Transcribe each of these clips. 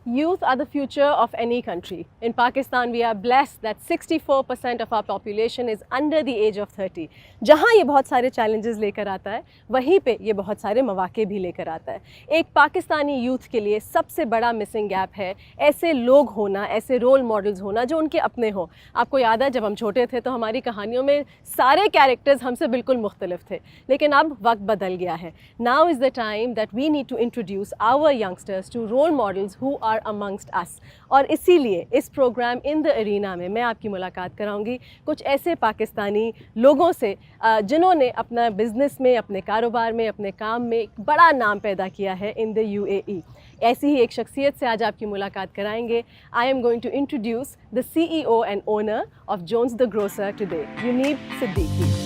Youth are the future of any country. In Pakistan, we are blessed that 64% of our population is under the age of 30. जहाँ ये बहुत सारे challenges लेकर आता है, वहीं पे ये बहुत सारे मौके भी लेकर आता है. एक पाकिस्तानी youth के लिए सबसे बड़ा missing gap है ऐसे लोग होना, ऐसे role models होना जो उनके अपने हों. आपको याद है जब हम छोटे थे तो हमारी कहानियों में सारे characters हमसे बिल्कुल मुख्तलिफ थे. लेकिन अब वक्त बदल गया है. Now is the time that we need to introduce our youngsters to role models who are amongst us. और इसीलिए इस प्रोग्राम इन द अरीना में मैं आपकी मुलाकात कराऊंगी कुछ ऐसे पाकिस्तानी लोगों से जिन्होंने अपना बिजनेस में, अपने कारोबार में, अपने काम में एक बड़ा नाम पैदा किया है इन द UAE. ऐसी ही एक शख्सियत से आज आपकी मुलाकात कराएंगे. I am going to introduce the CEO and owner of Jones the grocer today, Yunib Siddiqui.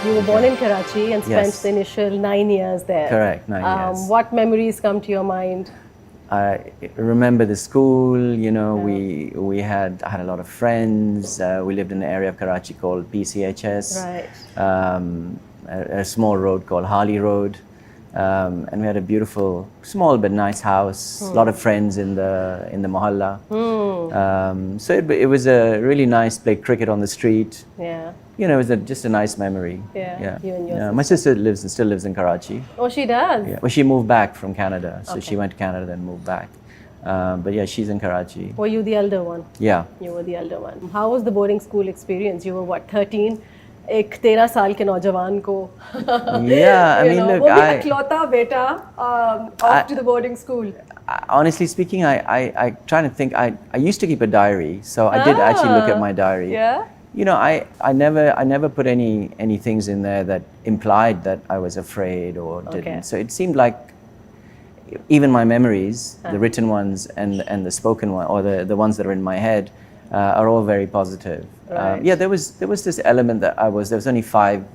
You were born in Karachi and spent Yes. the initial 9 years there. Correct, 9 years. What memories come to your mind? I remember the school, you know, I had a lot of friends. We lived in an area of Karachi called PCHS. Right. A small road called Harley Road. And we had a beautiful, small but nice house. A lot of friends in the mohalla. So it was a really nice, play cricket on the street. Yeah. You know, it was just a nice memory. Yeah, you and your Yeah. My sister still lives in Karachi. Oh, she does? Yeah. Well, she moved back from Canada, so Okay. she went to Canada then moved back. But yeah, she's in Karachi. Were you the elder one? Yeah. You were the elder one. How was the boarding school experience? You were what, 13? एक 13 साल के नौजवान को Yeah, I mean, look, वो भी अकेलौता बेटा off to the boarding school. Honestly speaking, I trying to think. I used to keep a diary, so I did actually look at my diary. Yeah. You know, I never put any things in there that implied that I was afraid or didn't. Okay. So it seemed like even my memories, the written ones and the spoken one, or the ones that are in my head, are all very positive. Right. Yeah, there was this element that there was only 5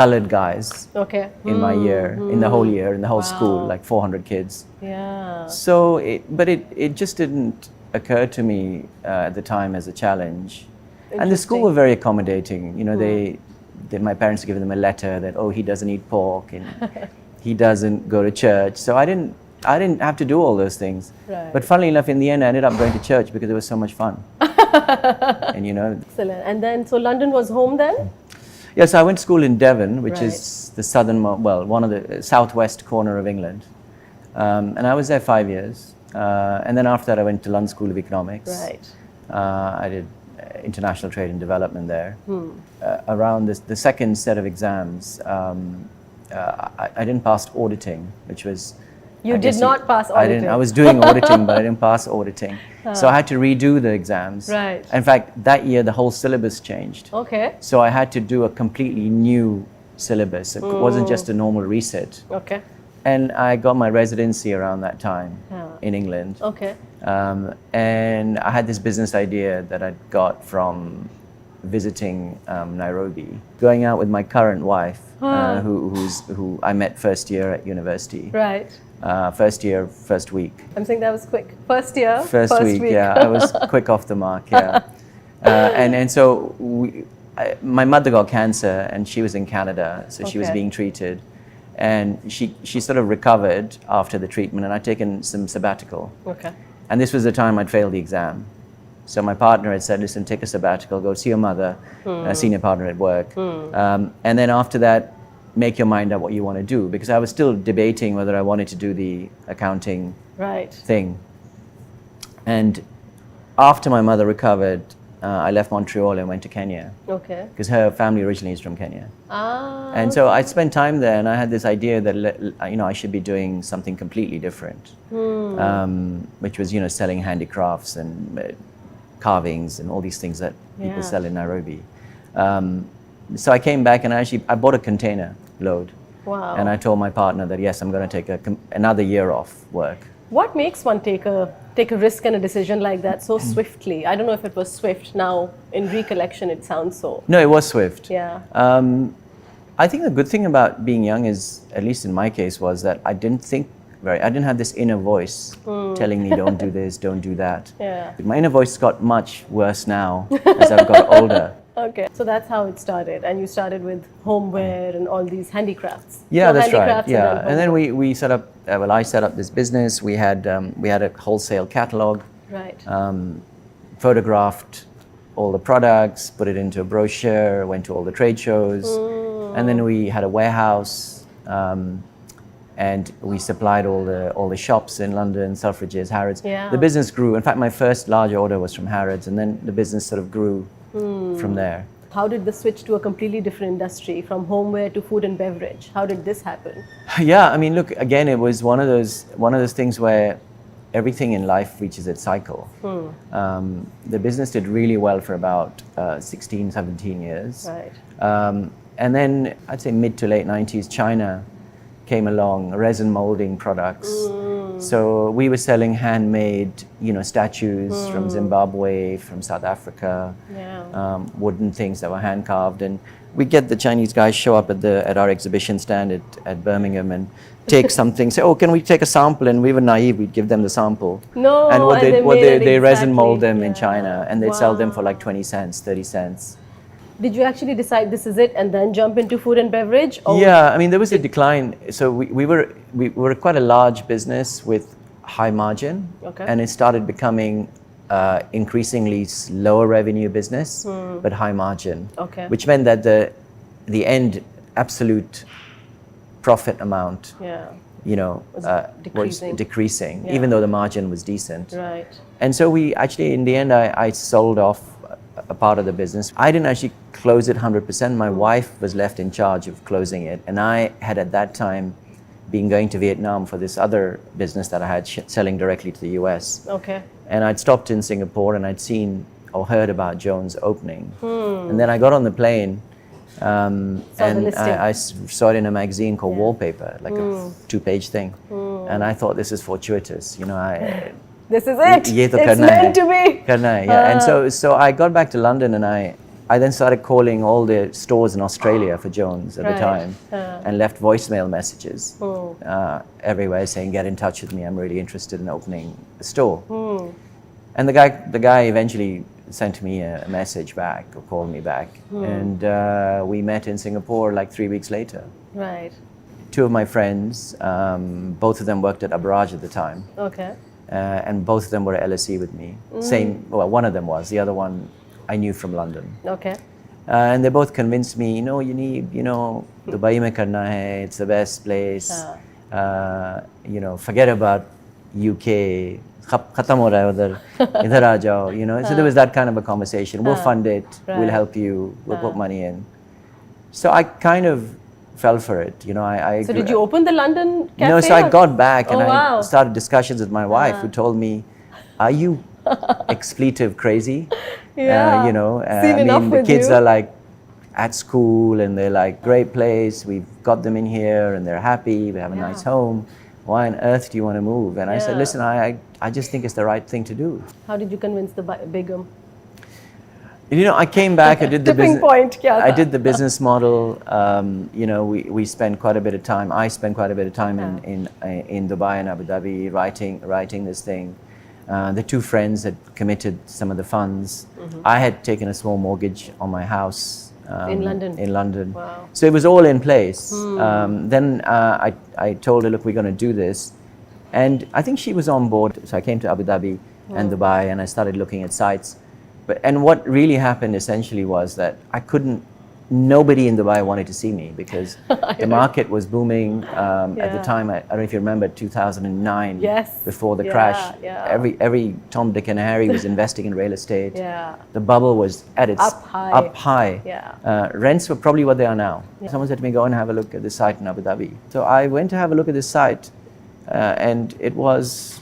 colored guys Okay. in my year, in the whole year, in the whole school, Wow. like 400 kids. Yeah. So, it just didn't occur to me at the time as a challenge. And the school were very accommodating. You know, my parents gave them a letter that, oh, he doesn't eat pork and he doesn't go to church. So I didn't have to do all those things. Right. But funnily enough, in the end, I ended up going to church because it was so much fun. And you know. Excellent. And then, so London was home then? Yes, I went to school in Devon, which Right. is the one of the southwest corner of England. And I was there 5 years. And then after that, I went to London School of Economics. Right. I did international trade and development there. Around the second set of exams, I didn't pass auditing, which was... You did not pass auditing? I was doing auditing, but I didn't pass auditing. So I had to redo the exams. Right. In fact, that year, the whole syllabus changed. Okay. So I had to do a completely new syllabus. It wasn't just a normal reset. Okay. And I got my residency around that time in England. Okay. And I had this business idea that I'd got from visiting Nairobi, going out with my current wife, who I met first year at university. Right. First year, first week. I'm saying that was quick. First year, First week, yeah. I was quick off the mark, yeah. And so my mother got cancer and she was in Canada, so she was Okay. being treated. And she sort of recovered after the treatment, and I'd taken some sabbatical. Okay. And this was the time I'd failed the exam. So my partner had said, listen, take a sabbatical, go see your mother, a senior partner at work. And then after that, make your mind up what you want to do. Because I was still debating whether I wanted to do the accounting Right. thing. And after my mother recovered, I left Montreal and went to Kenya. Okay. Because her family originally is from Kenya. Ah. And so I spent time there, and I had this idea that I should be doing something completely different, which was selling handicrafts and carvings and all these things that people sell in Nairobi. So I came back and I bought a container load, Wow. and I told my partner that yes, I'm going to take another year off work. What makes one take a risk and a decision like that so swiftly? I don't know if it was swift. Now, in recollection, it sounds so. No, it was swift. Yeah. I think the good thing about being young is, at least in my case, was that I didn't think I didn't have this inner voice telling me don't do this, don't do that. Yeah. My inner voice got much worse now as I've got older. Okay, so that's how it started, and you started with homeware and all these handicrafts. Yeah, So that's right. handicrafts Yeah, and then homeware. we set up. Well, I set up this business. We had a wholesale catalog. Right. Photographed all the products, put it into a brochure, went to all the trade shows, and then we had a warehouse, and we supplied all the shops in London, Selfridges, Harrods. Yeah. The business grew. In fact, my first large order was from Harrods, and then the business sort of grew from there. How did the switch to a completely different industry, from homeware to food and beverage? How did this happen? Yeah, I mean, look, again, it was one of those things where everything in life reaches its cycle. The business did really well for about 16, 17 years. Right. And then I'd say mid to late 90s, China came along, resin molding products. So we were selling handmade, statues from Zimbabwe, from South Africa, wooden things that were hand carved. And we get the Chinese guys show up at our exhibition stand at Birmingham and take something, say, oh, can we take a sample? And we were naive, we'd give them the sample. No, and they resin mold them exactly. in China, and they'd sell them for like 20 cents, 30 cents. Did you actually decide this is it and then jump into food and beverage? Or Yeah, I mean, there was a decline. So we were quite a large business with high margin, Okay. and it started becoming increasingly lower revenue business, but high margin. Okay. Which meant that the end absolute profit amount, was decreasing, Yeah. even though the margin was decent. Right. And so we actually, in the end, I sold off a part of the business. I didn't actually close it 100%. My wife was left in charge of closing it. And I had at that time been going to Vietnam for this other business that I had selling directly to the US. Okay. And I'd stopped in Singapore and I'd seen or heard about Jones opening. And then I got on the plane and I saw it in a magazine called Wallpaper, like a 2-page thing. And I thought, this is fortuitous. This is it. ये तो It's करना meant है, to be. करना है, yeah. And so I got back to London and I then started calling all the stores in Australia for Jones at the time and left voicemail messages everywhere saying, get in touch with me, I'm really interested in opening a store. And the guy eventually sent me a message back or called me back. And we met in Singapore like 3 weeks later. Right. 2 of my friends, both of them worked at Abraj at the time. Okay. And both of them were at LSE with me. One of them was. The other one I knew from London. Okay. And they both convinced me, you need, Dubai mein karna hai, it's the best place. Forget about UK. Khatam ho raha hai udhar, idhar aa jao, So there was that kind of a conversation. We'll fund it, we'll help you, we'll put money in. So I kind of fell for it, So did you open the London cafe? No, so I got back and wow. I started discussions with my wife, who told me, are you expletive crazy? Yeah. Seen enough the with kids you. are like at school and they're like, great place, we've got them in here and they're happy, we have a nice home. Why on earth do you want to move? And I said, listen, I just think it's the right thing to do. How did you convince the Begum? I came back, I did the Tipping point, kya tha? I did the business model. We spent quite a bit of time. I spent quite a bit of time in Dubai and Abu Dhabi writing this thing. The 2 friends had committed some of the funds. I had taken a small mortgage on my house in London. In London. Wow. So it was all in place. Then I told her, look, we're going to do this. And I think she was on board. So I came to Abu Dhabi and Dubai and I started looking at sites. And what really happened essentially was that nobody in Dubai wanted to see me because the market was booming. At the time, I don't know if you remember 2009, before the crash. Every Tom, Dick and Harry was investing in real estate. The bubble was at its up high. Rents were probably what they are now. Someone said to me, go and have a look at this site in Abu Dhabi. So I went to have a look at this site and it was...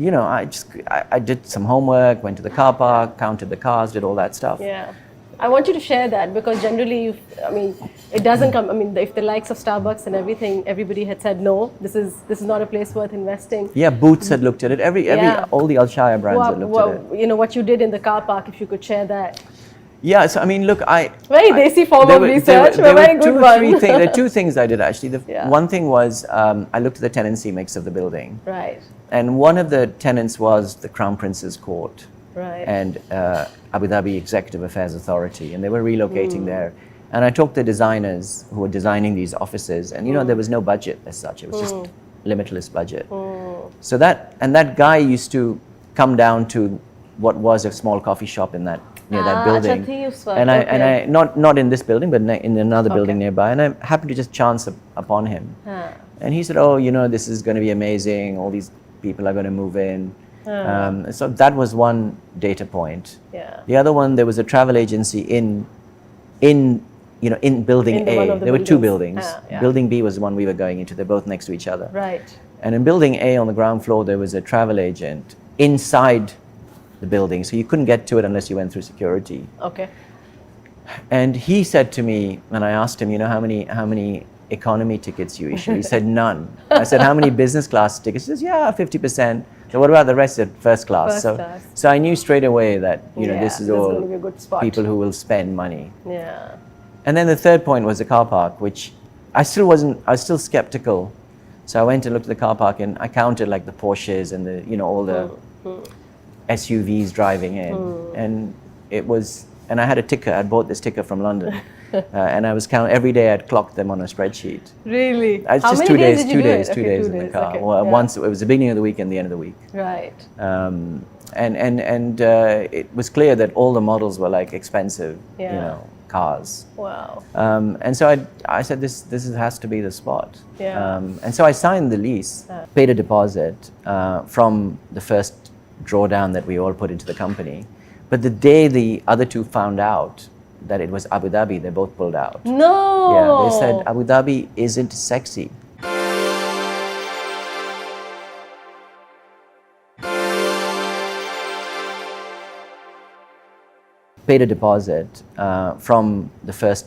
I did some homework, went to the car park, counted the cars, did all that stuff. Yeah. I want you to share that because generally, it doesn't come, if the likes of Starbucks and everything, everybody had said, no, this is not a place worth investing. Yeah, Boots had looked at it. All the Al Shaya brands had looked at it. What you did in the car park, if you could share that. Yeah, so I mean, look, Very desi form of research, there but very were good two or one. three things. There are two things I did actually. The Yeah. one thing was I looked at the tenancy mix of the building, Right, and one of the tenants was the Crown Prince's Court right. and Abu Dhabi Executive Affairs Authority, and they were relocating there. And I talked to designers who were designing these offices, and there was no budget as such. It was just limitless budget. So that guy used to come down to what was a small coffee shop in that that building. And I not in this building, but in another building nearby. And I happened to just chance upon him. And he said, "Oh, this is going to be amazing. All these people are going to move in." So that was one data point. Yeah. The other one, there was a travel agency in building In A. one of the There were two buildings. buildings. Yeah. Building B was the one we were going into. They're both next to each other. Right. And in building A on the ground floor, there was a travel agent inside the building. So you couldn't get to it unless you went through security. Okay. And he said to me, when I asked him, how many economy tickets you issue? He said, none. I said, how many business class tickets? He says, yeah, 50%. So what about the rest at first class? So I knew straight away that, this is all gonna be a good spot. people who will spend money. Yeah. And then the third point was the car park, which I was still skeptical. So I went and looked at the car park and I counted like the Porsches and the, all the SUVs driving in. And it was, and I had a ticker, I'd bought this ticker from London. And I was counting, every day I'd clocked them on a spreadsheet. Really? It's How just many 2 days days, did you 2 do days, it? 2 Okay, days 2 in the days, car. okay, Well, yeah. once, it was the beginning of the week and the end of the week. Right. And it was clear that all the models were like expensive, cars. Wow. And so I said, this has to be the spot. Yeah. And so I signed the lease, paid a deposit from the first drawdown that we all put into the company. But the day the other two found out that it was Abu Dhabi, they both pulled out. No. Yeah, they said Abu Dhabi isn't sexy. Paid a deposit from the first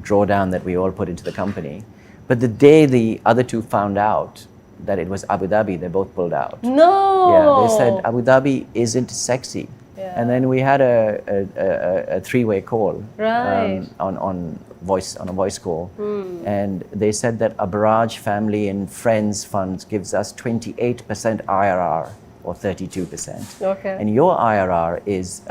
drawdown that we all put into the company. But the day the other two found out that it was Abu Dhabi, they both pulled out. No. Yeah, they said Abu Dhabi isn't sexy. Yeah. And then we had a three-way call Right. on a voice call, and they said that a Barrage family and friends funds gives us 28% IRR or 32%. Okay. And your IRR is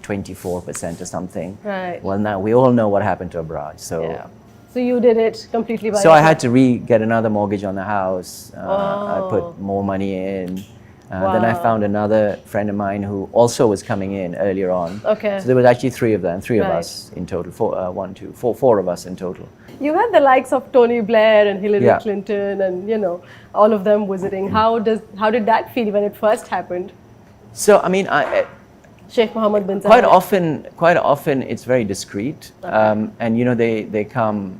24% or something. Right. Well, now we all know what happened to a Barrage. So. Yeah. So you did it completely by So I yourself. had to get another mortgage on the house. I put more money in. Then I found another friend of mine who also was coming in earlier on. Okay. So there was actually three of of Right. us in total. Four of us in total. You had the likes of Tony Blair and Hillary Yeah. Clinton and all of them visiting. How did that feel when it first happened? So I mean, Sheikh Mohammed bin quite Zayed. often it's very discreet, and they come,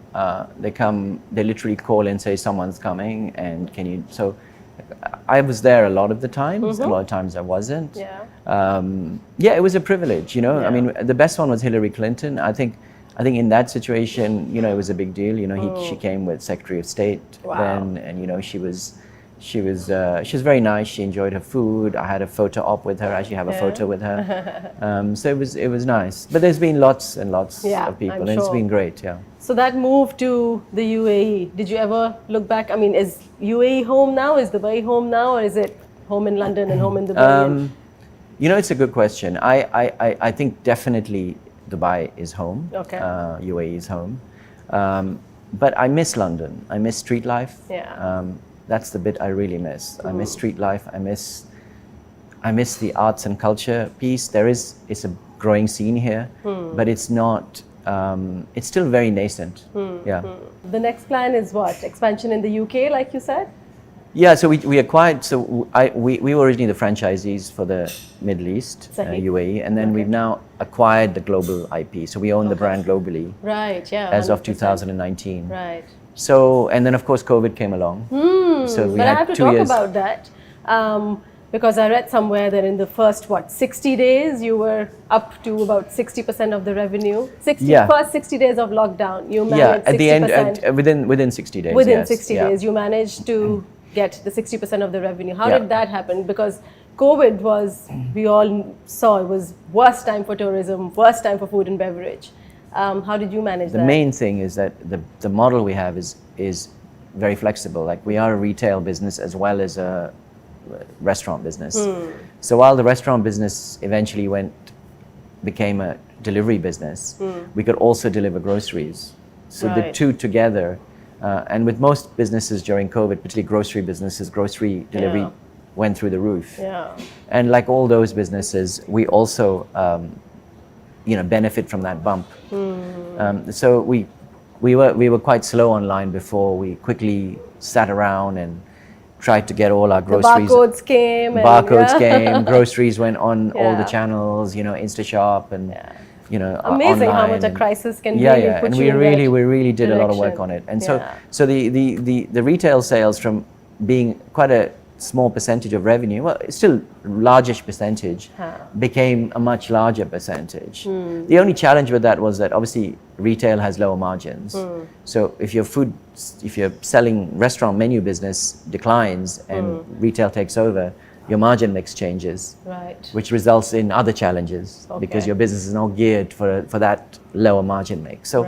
they literally call and say someone's coming, and can you? So I was there a lot of the times. A lot of times I wasn't. Yeah. It was a privilege. I mean, the best one was Hillary Clinton. I think in that situation, it was a big deal. She came with Secretary of State then, and she was very nice. She enjoyed her food. I had a photo op with her. I actually have a photo with her. So it was nice. But there's been lots and lots of people, I'm and it's sure. been great. Yeah. So that move to the UAE, did you ever look back? I mean, is UAE home now? Is Dubai home now? Or is it home in London and home in Dubai? It's a good question. I think definitely Dubai is home. Okay. UAE is home. But I miss London. I miss street life. Yeah. That's the bit I really miss. I miss street life. I miss the arts and culture piece. It's a growing scene here, but it's not. It's still very nascent. Yeah. The next plan is what? Expansion in the UK, like you said? Yeah. So we acquired. So we were originally the franchisees for the Middle East, UAE, and then we've now acquired the global IP. So we own the brand globally. Right. Yeah. As of 100%. 2019. Right. So, and then of course COVID came along. So we But had I have to 2 talk years. about that because I read somewhere that in the first 60 days you were up to about 60% of the revenue. First 60 days of lockdown, you managed 60%. At the end, within 60 days. Within yes, 60 days, you managed to get the 60% of the revenue. How did that happen? Because COVID was, we all saw it was worst time for tourism, worst time for food and beverage. How did you manage that? The main thing is that the model we have is very flexible. Like we are a retail business as well as a restaurant business. So while the restaurant business eventually became a delivery business, we could also deliver groceries. So the two together, and with most businesses during COVID, particularly grocery businesses, grocery delivery went through the roof. Yeah. And like all those businesses, we also benefit from that bump. So we were quite slow online before. We quickly sat around and tried to get all our groceries. The barcodes came. Came. Groceries went on all the channels. InstaShop and amazing online. How much a crisis can really put and you in we really did a lot of work on it. And so the retail sales from being quite a small percentage of revenue, well, it's still largish percentage, became a much larger percentage. The only challenge with that was that obviously retail has lower margins. So if you're selling restaurant menu business declines and retail takes over, your margin mix changes, which results in other challenges because your business is now geared for that lower margin mix. So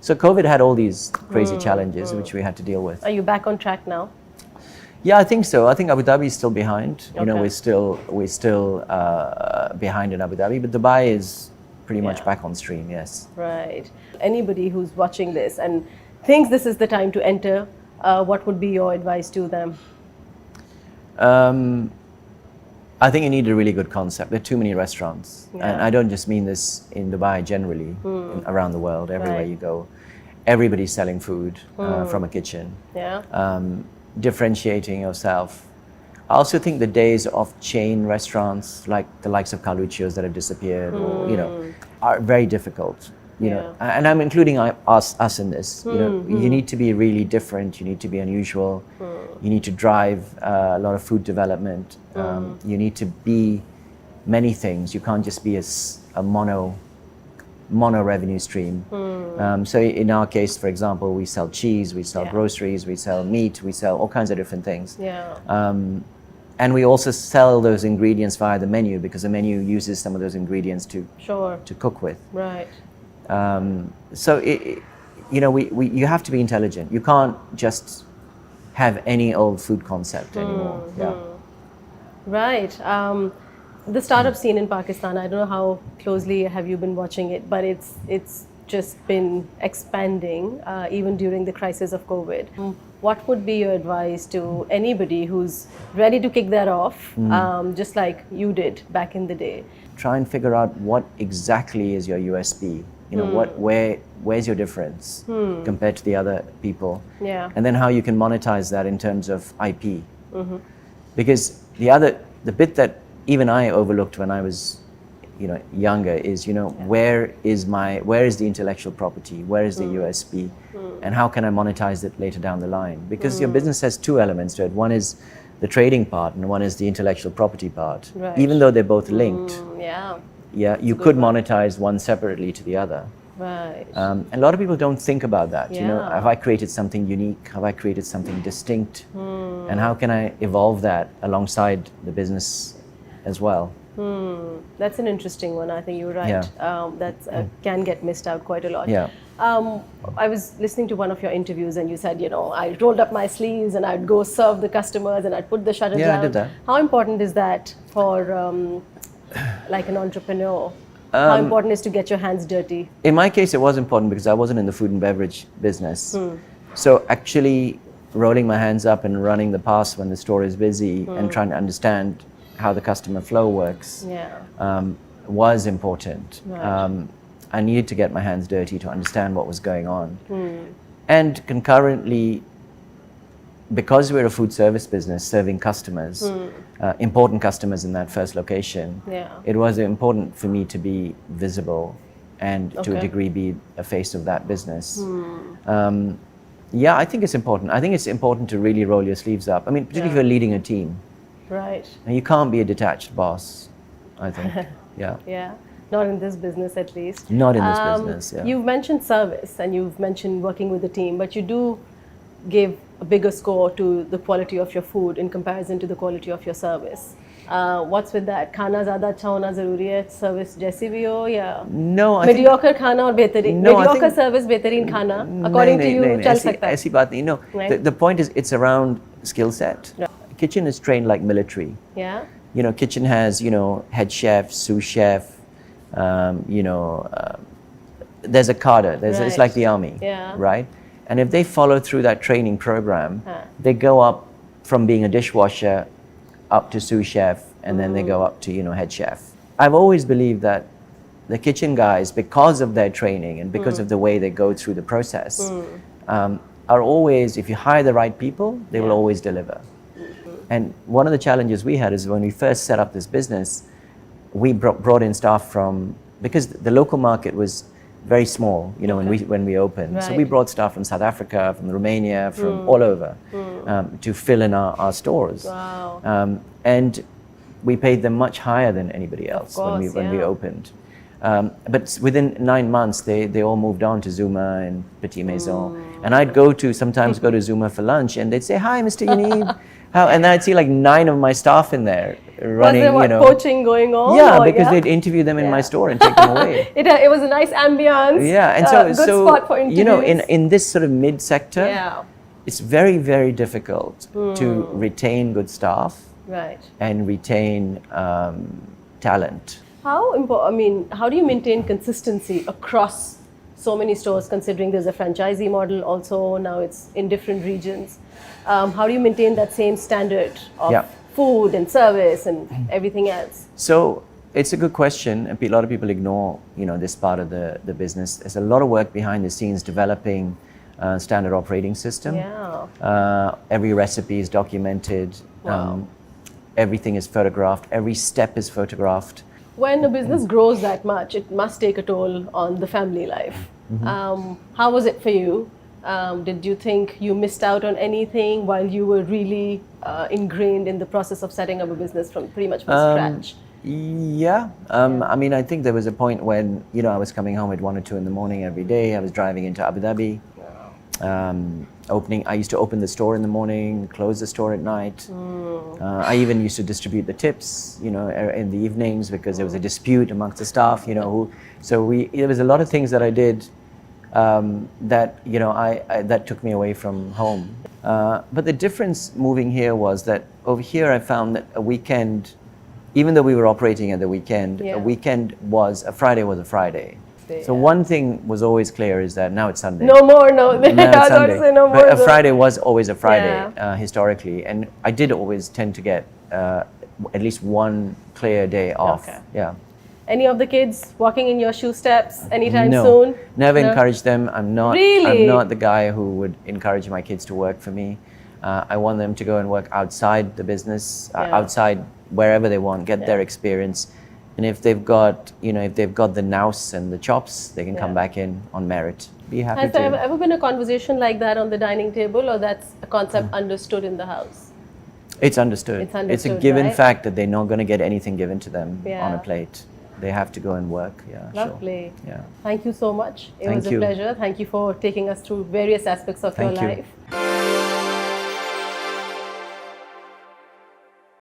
COVID had all these crazy challenges which we had to deal with. Are you back on track now? Yeah, I think so. I think Abu Dhabi is still behind. We're still behind in Abu Dhabi, but Dubai is pretty much back on stream. Yes. Right. Anybody who's watching this and thinks this is the time to enter, what would be your advice to them? I think you need a really good concept. There are too many restaurants, and I don't just mean this in Dubai. Generally, around the world, everywhere you go, everybody's selling food from a kitchen. Differentiating yourself. I also think the days of chain restaurants like the likes of Carluccio's that have disappeared, are very difficult. And I'm including us in this. You need to be really different. You need to be unusual. You need to drive a lot of food development. You need to be many things. You can't just be a mono revenue stream. So in our case, for example, we sell cheese, we sell groceries, we sell meat, we sell all kinds of different things. And we also sell those ingredients via the menu because the menu uses some of those ingredients to cook with. Right. So you have to be intelligent. You can't just have any old food concept anymore. Right. The startup scene in Pakistan, I don't know how closely have you been watching it, but it's just been expanding even during the crisis of COVID. What would be your advice to anybody who's ready to kick that off, just like you did back in the day? Try and figure out what exactly is your USP. Where's your difference compared to the other people? And then how you can monetize that in terms of IP. Because the bit that even I overlooked when I was, younger is, where is the intellectual property? Where is the USP? And how can I monetize it later down the line? Because your business has two elements to it. One is the trading part and one is the intellectual property part. Right. Even though they're both linked, you could monetize one separately to the other. Right. And a lot of people don't think about that. Have I created something unique? Have I created something distinct? And how can I evolve that alongside the business as well? That's an interesting one. I think you're right. That can get missed out quite a lot. I was listening to one of your interviews and you said, I rolled up my sleeves and I'd go serve the customers and I'd put the shutters down. I did that. How important is that for like an entrepreneur? How important is to get your hands dirty? In my case, it was important because I wasn't in the food and beverage business. So actually rolling my hands up and running the pass when the store is busy and trying to understand how the customer flow works was important. Right. I needed to get my hands dirty to understand what was going on. And concurrently, because we're a food service business serving customers, important customers in that first location, it was important for me to be visible and to a degree be a face of that business. I think it's important. I think it's important to really roll your sleeves up. I mean, particularly if you're leading a team. Right. And you can't be a detached boss, I think. Yeah. Not in this business, at least. Not in this business, You've mentioned service and you've mentioned working with the team, but you do give a bigger score to the quality of your food in comparison to the quality of your service. What's with that? खाना ज़्यादा अच्छा होना ज़रूरी है, service जैसी भी हो या No, I think mediocre खाना और बेहतरीन No, I mediocre think- service बेहतरीन खाना according to you चल सकता है. ऐसी बात नहीं. No, Right. the point is it's around skill set. Right. Kitchen is trained like military. Yeah. You know, kitchen has, you know, head chef, sous chef, you know, there's a cadre. It's Right. like the army, Yeah. right? And if they follow through that training program, they go up from being a dishwasher up to sous chef, and then they go up to, you know, head chef. I've always believed that the kitchen guys, because of their training and because of the way they go through the process, are always, if you hire the right people, they will always deliver. And one of the challenges we had is when we first set up this business, we brought in staff from, because the local market was very small, you know, when we opened. So we Right. brought staff from South Africa, from Romania, from all over to fill in our stores. Wow. And we paid them much higher than anybody else course, when we yeah. opened. But within 9 months, they all moved on to Zuma and Petit Maison. And I'd sometimes go to Zuma for lunch, and they'd say, "Hi, Mr. Yunib." And I'd see like 9 of my staff in there running, Was there poaching going on? Yeah, or, because they'd interview them in my Yeah. store and take them away. It was a nice ambience. Yeah, and good spot for interviews. you know, in this sort of mid sector, Yeah. it's very, very difficult to retain good staff Right. and retain talent. How do you maintain consistency across so many stores, considering there's a franchisee model also, now it's in different regions? How do you maintain that same standard of food and service and everything else? So it's a good question. A lot of people ignore, you know, this part of the business. There's a lot of work behind the scenes developing standard operating system. Yeah. Every recipe is documented. Wow. Everything is photographed. Every step is photographed. When a business grows that much, it must take a toll on the family life. How was it for you? Did you think you missed out on anything while you were really ingrained in the process of setting up a business from pretty much from scratch? Yeah. I mean, I think there was a point when, you know, I was coming home at 1 or 2 in the morning every day. I was driving into Abu Dhabi. I used to open the store in the morning, close the store at night. I even used to distribute the tips, you know, in the evenings because there was a dispute amongst the staff, you know. There was a lot of things that I did that, you know, that took me away from home. But the difference moving here was that over here I found that a weekend, even though we were operating at the weekend, a Friday was a Friday. So one thing was always clear is that now it's Sunday. No more, Now it's Sunday. no more. But a Friday was always a Friday historically, and I did always tend to get at least one clear day off. Okay. Yeah. Any of the kids walking in your shoe steps anytime No, soon? never encouraged them. I'm not. Really? I'm not the guy who would encourage my kids to work for me. I want them to go and work outside the business, outside wherever they want, get their experience. And if they've got, you know, if they've got the nous and the chops, they can come back in on merit. Be happy Has to. there ever been a conversation like that on the dining table, or that's a concept understood in the house? It's understood. It's understood, a given right? fact that they're not going to get anything given to them on Yeah. a plate. They have to go and work. Yeah. Lovely. Sure. Yeah. Thank you so much. It Thank was a you. pleasure. Thank you for taking us through various aspects of your Thank you. life.